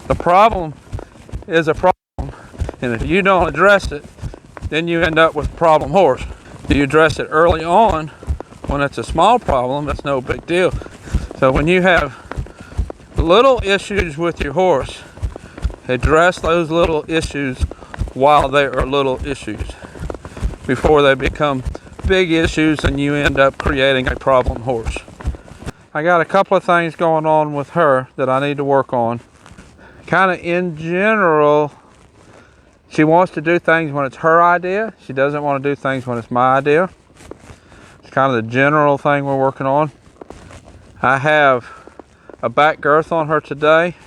The problem is a problem, and if you don't address it, then you end up with a problem horse. If you address it early on, when it's a small problem, that's no big deal. So when you have little issues with your horse, address those little issues while they are little issues before they become big issues and you end up creating a problem horse. I got a couple of things going on with her that I need to work on. Kind of in general, she wants to do things when it's her idea. She doesn't want to do things when it's my idea. It's kind of the general thing we're working on. I have a back girth on her today.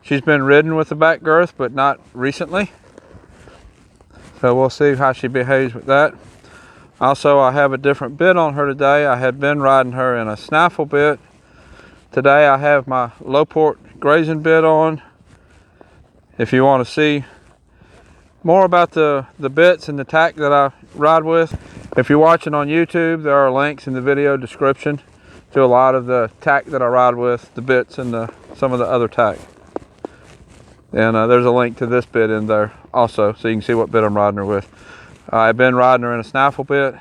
She's been ridden with the back girth, but not recently. So we'll see how she behaves with that. Also, I have a different bit on her today. I had been riding her in a snaffle bit. Today I have my low port grazing bit on. If you want to see more about the bits and the tack that I ride with, if you're watching on YouTube, there are links in the video description to a lot of the tack that I ride with, the bits and some of the other tack. And there's a link to this bit in there also, so you can see what bit I'm riding her with. I've been riding her in a snaffle bit.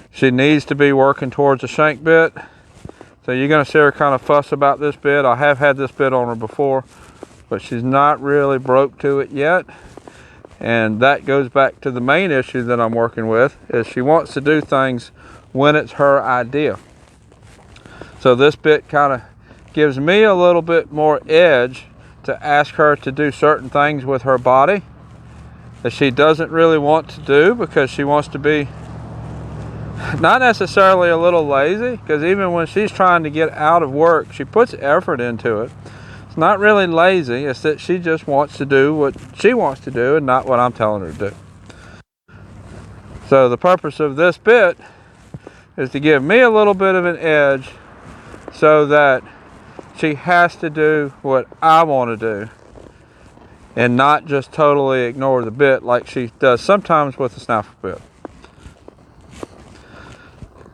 She needs to be working towards a shank bit. So you're going to see her kind of fuss about this bit. I have had this bit on her before, but she's not really broke to it yet. And that goes back to the main issue that I'm working with, is she wants to do things when it's her idea. So this bit kind of gives me a little bit more edge to ask her to do certain things with her body that she doesn't really want to do, because she wants to be not necessarily a little lazy, because even when she's trying to get out of work, she puts effort into it. It's not really lazy, it's that she just wants to do what she wants to do and not what I'm telling her to do. So the purpose of this bit is to give me a little bit of an edge so that she has to do what I want to do and not just totally ignore the bit like she does sometimes with the snaffle bit.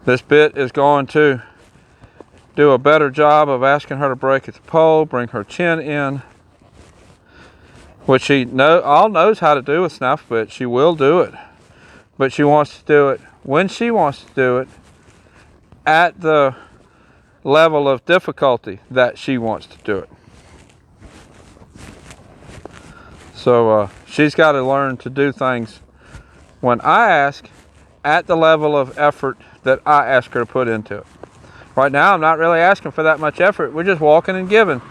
This bit is going to do a better job of asking her to break at the pole, bring her chin in, which she all knows how to do with snaffle bit. She will do it, but she wants to do it when she wants to do it at the level of difficulty that she wants to do it. So she's got to learn to do things when I ask, at the level of effort that I ask her to put into it. Right now, I'm not really asking for that much effort. We're just walking and giving.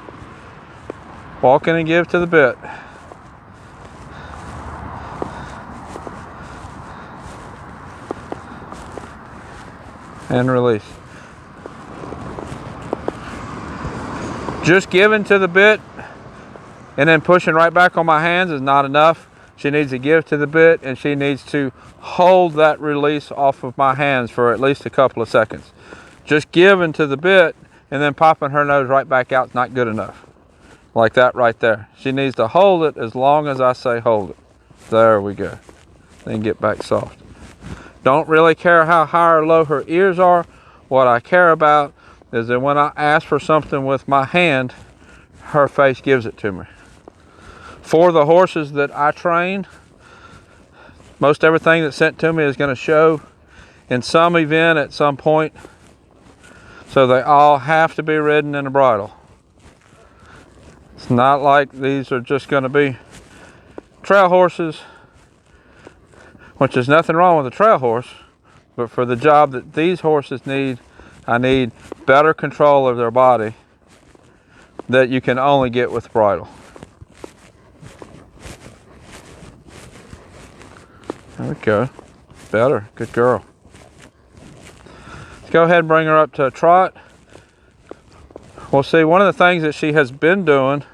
Walking and give to the bit. And release. Just giving to the bit and then pushing right back on my hands is not enough. She needs to give to the bit, and she needs to hold that release off of my hands for at least a couple of seconds. Just giving to the bit and then popping her nose right back out is not good enough. Like that right there. She needs to hold it as long as I say hold it. There we go. Then get back soft. Don't really care how high or low her ears are. What I care about is that when I ask for something with my hand, her face gives it to me. For the horses that I train, most everything that's sent to me is going to show in some event at some point. So they all have to be ridden in a bridle. It's not like these are just going to be trail horses, which is nothing wrong with a trail horse, but for the job that these horses need, I need better control of their body that you can only get with bridle. There we go. Better. Good girl. Let's go ahead and bring her up to a trot. We'll see, one of the things that she has been doing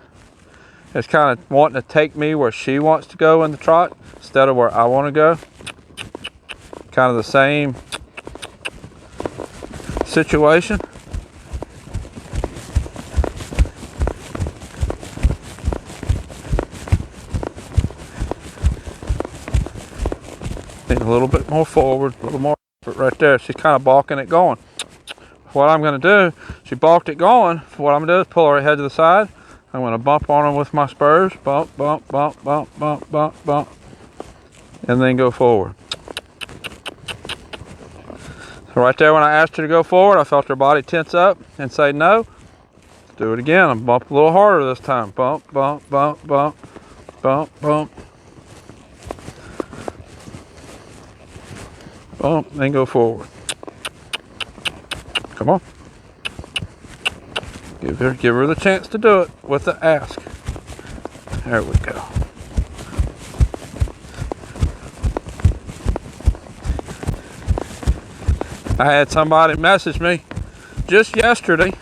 is kind of wanting to take me where she wants to go in the trot instead of where I want to go. Kind of the same situation. Need a little bit more forward, a little more effort right there. She's kind of balking it going. What I'm going to do, she balked it going. What I'm going to do is pull her head to the side. I'm going to bump on them with my spurs. Bump, bump, bump, bump, bump, bump, bump. And then go forward. So right there when I asked her to go forward, I felt her body tense up and say no. Do it again. I'm bump a little harder this time. Bump, bump, bump, bump, bump, bump. Bump, then go forward. Come on. Give her the chance to do it with the ask. There we go. I had somebody message me just yesterday.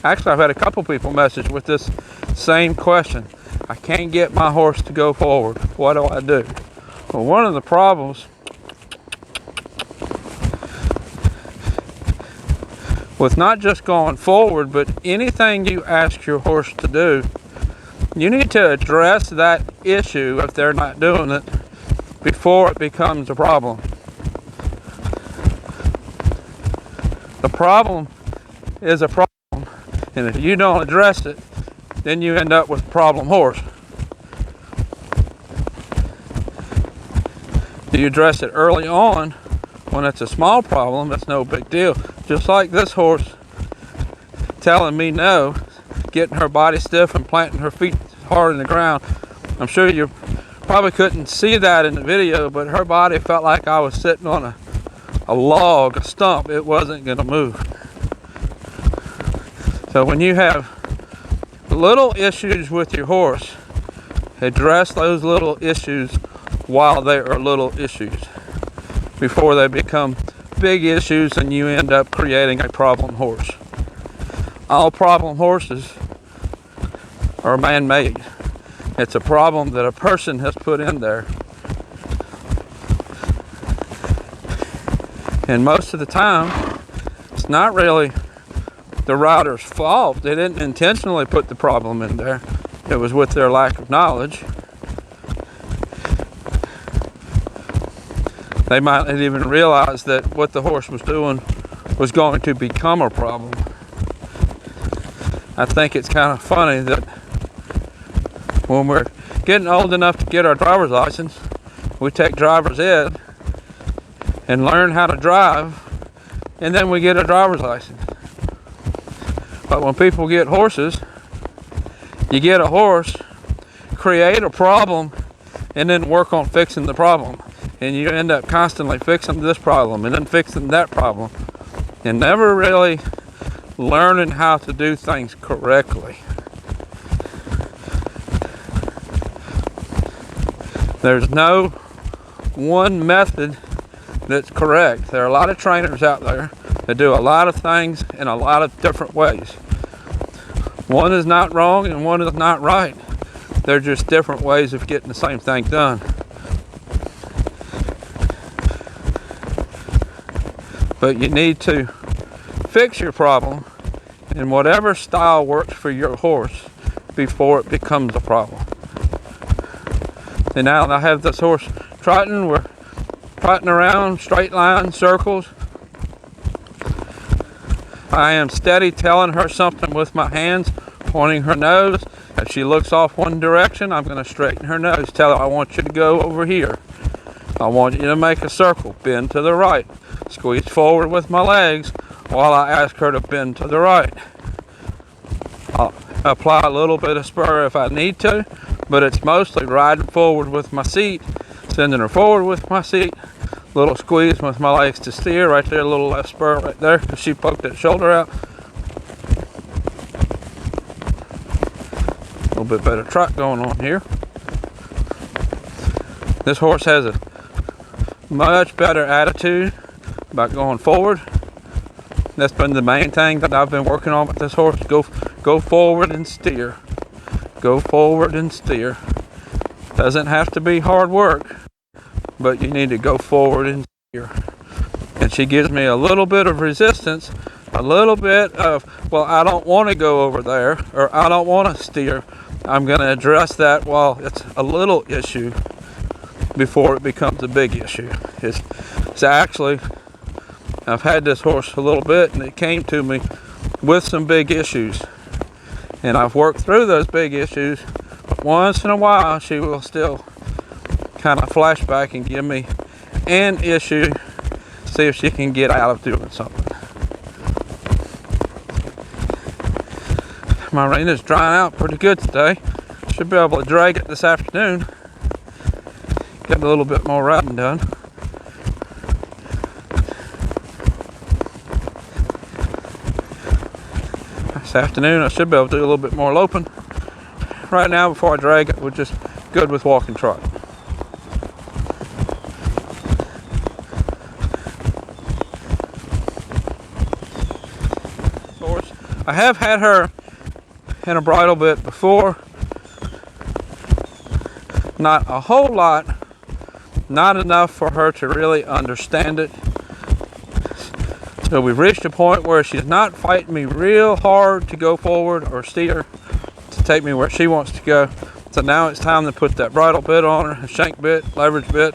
Actually, I've had a couple people message with this same question. I can't get my horse to go forward. What do I do? Well, one of the problems with not just going forward, but anything you ask your horse to do, you need to address that issue if they're not doing it before it becomes a problem. The problem is a problem, and if you don't address it, then you end up with a problem horse. You address it early on when it's a small problem, it's no big deal. Just like this horse telling me no, getting her body stiff and planting her feet hard in the ground. I'm sure you probably couldn't see that in the video, but her body felt like I was sitting on a log, a stump. It wasn't going to move. So when you have little issues with your horse, address those little issues while they are little issues before they become big issues and you end up creating a problem horse. All problem horses are man-made. It's a problem that a person has put in there. And most of the time, it's not really the rider's fault. They didn't intentionally put the problem in there. It was with their lack of knowledge. They might not even realize that what the horse was doing was going to become a problem. I think it's kind of funny that when we're getting old enough to get our driver's license, we take driver's ed and learn how to drive, and then we get a driver's license. But when people get horses, you get a horse, create a problem, and then work on fixing the problem. And you end up constantly fixing this problem and then fixing that problem and never really learning how to do things correctly. There's no one method that's correct. There are a lot of trainers out there that do a lot of things in a lot of different ways. One is not wrong and one is not right. They're just different ways of getting the same thing done. But you need to fix your problem in whatever style works for your horse before it becomes a problem. And now I have this horse trotting. We're trotting around, straight line, circles. I am steady telling her something with my hands, pointing her nose. If she looks off one direction, I'm going to straighten her nose. Tell her, I want you to go over here. I want you to make a circle, bend to the right. Squeeze forward with my legs while I ask her to bend to the right. I'll apply a little bit of spur if I need to, but it's mostly riding forward with my seat, sending her forward with my seat, little squeeze with my legs to steer, right there, a little left spur right there, because she poked that shoulder out. A little bit better trot going on here. This horse has a much better attitude about going forward. That's been the main thing that I've been working on with this horse. Go forward and steer. Go forward and steer. Doesn't have to be hard work, but you need to go forward and steer. And she gives me a little bit of resistance, a little bit of, well, I don't want to go over there, or I don't want to steer. I'm going to address that while it's a little issue before it becomes a big issue. It's actually, I've had this horse a little bit and it came to me with some big issues. And I've worked through those big issues, but once in a while she will still kind of flash back and give me an issue, see if she can get out of doing something. My rain is drying out pretty good today. Should be able to drag it this afternoon. Get a little bit more riding done. This afternoon I should be able to do a little bit more loping. Right now, before I drag it, we're just good with walk and trot. Of course, I have had her in a bridle bit before. Not a whole lot, not enough for her to really understand it. So we've reached a point where she's not fighting me real hard to go forward or steer to take me where she wants to go. So now it's time to put that bridle bit on her, a shank bit, leverage bit,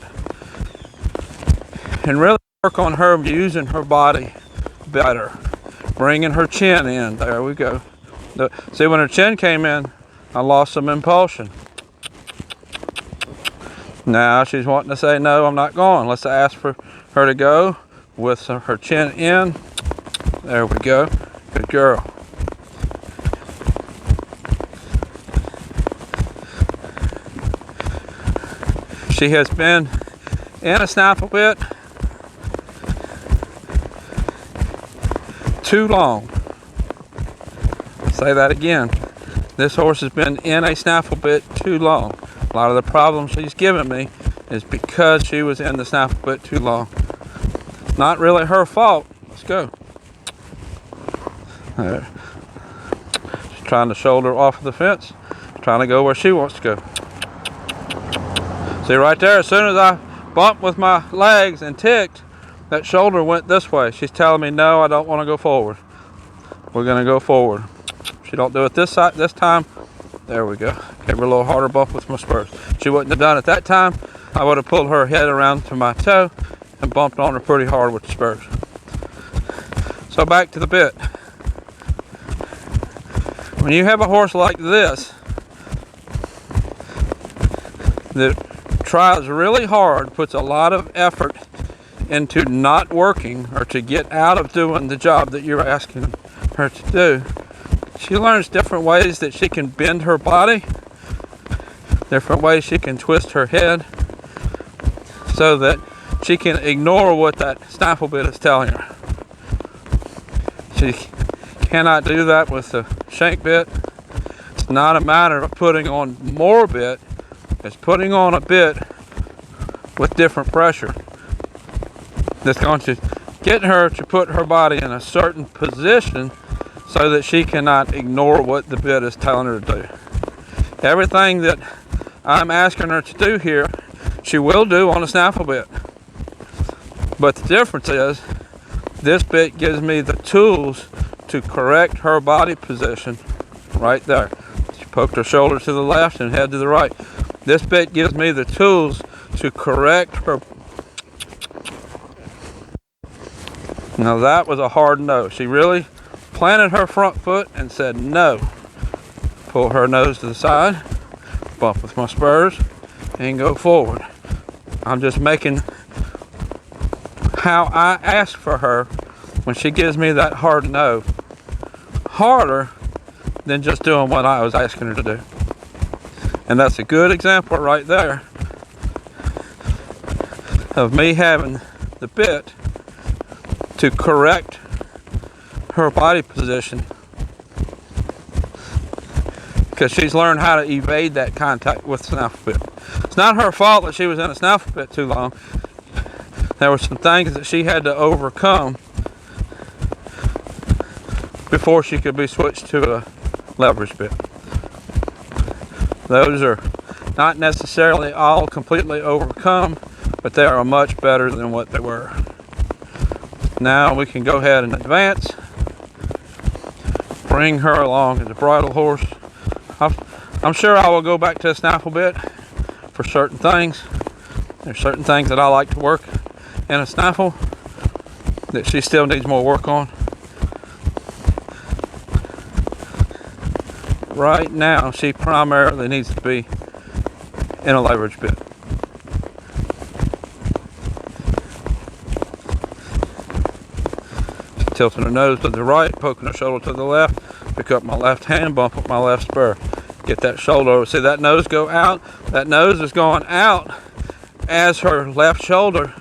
and really work on her using her body better. Bringing her chin in. There we go. See, when her chin came in, I lost some impulsion. Now she's wanting to say, no, I'm not going. Let's ask for her to go with her chin in. There we go. Good girl. She has been in a snaffle bit too long. Say that again. This horse has been in a snaffle bit too long. A lot of the problems she's given me is because she was in the snaffle bit too long. Not really her fault. Let's go. There. She's trying to shoulder off of the fence. Trying to go where she wants to go. See right there, as soon as I bumped with my legs and ticked, that shoulder went this way. She's telling me, no, I don't want to go forward. We're going to go forward. She don't do it this time. There we go. Gave her a little harder bump with my spurs. She wouldn't have done it that time. I would have pulled her head around to my toe and bumped on her pretty hard with the spurs. So back to the bit. When you have a horse like this that tries really hard, puts a lot of effort into not working or to get out of doing the job that you're asking her to do, she learns different ways that she can bend her body, different ways she can twist her head, so that she can ignore what that snaffle bit is telling her. She cannot do that with the shank bit. It's not a matter of putting on more bit, it's putting on a bit with different pressure that's going to get her to put her body in a certain position so that she cannot ignore what the bit is telling her to do. Everything that I'm asking her to do here, she will do on a snaffle bit. But the difference is, this bit gives me the tools to correct her body position right there. She poked her shoulder to the left and head to the right. This bit gives me the tools to correct her. Now that was a hard no. She really planted her front foot and said no. Pull her nose to the side, bump with my spurs, and go forward. I'm just making how I ask for her when she gives me that hard no harder than just doing what I was asking her to do. And that's a good example right there of me having the bit to correct her body position, because she's learned how to evade that contact with the snaffle bit. It's not her fault that she was in a snaffle bit too long. There were some things that she had to overcome before she could be switched to a leverage bit. Those are not necessarily all completely overcome, but they are much better than what they were. Now we can go ahead and advance, bring her along as a bridle horse. I'm sure I will go back to a snaffle bit for certain things. There's certain things that I like to work in a snaffle that she still needs more work on. right now she primarily needs to be in a leverage bit. Tilting her nose to the right, poking her shoulder to the left, pick up my left hand, bump up my left spur. Get that shoulder over. See that nose go out? That nose is going out as her left shoulder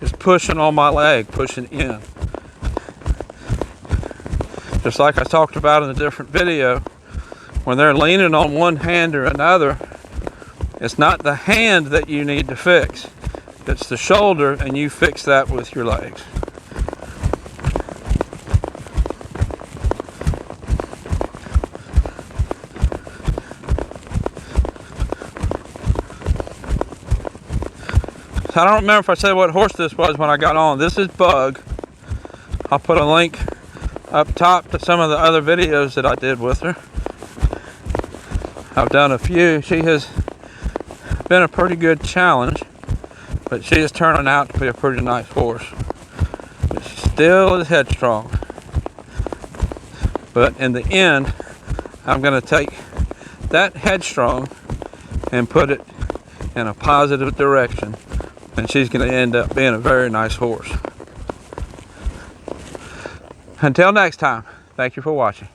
is pushing on my leg, pushing in. Just like I talked about in a different video, when they're leaning on one hand or another, it's not the hand that you need to fix. It's the shoulder, and you fix that with your legs. I don't remember if I said what horse this was when I got on. This is Bug. I'll put a link up top to some of the other videos that I did with her. I've done a few. She has been a pretty good challenge, but she is turning out to be a pretty nice horse. But she still is headstrong. But in the end, I'm going to take that headstrong and put it in a positive direction. And she's going to end up being a very nice horse. Until next time, thank you for watching.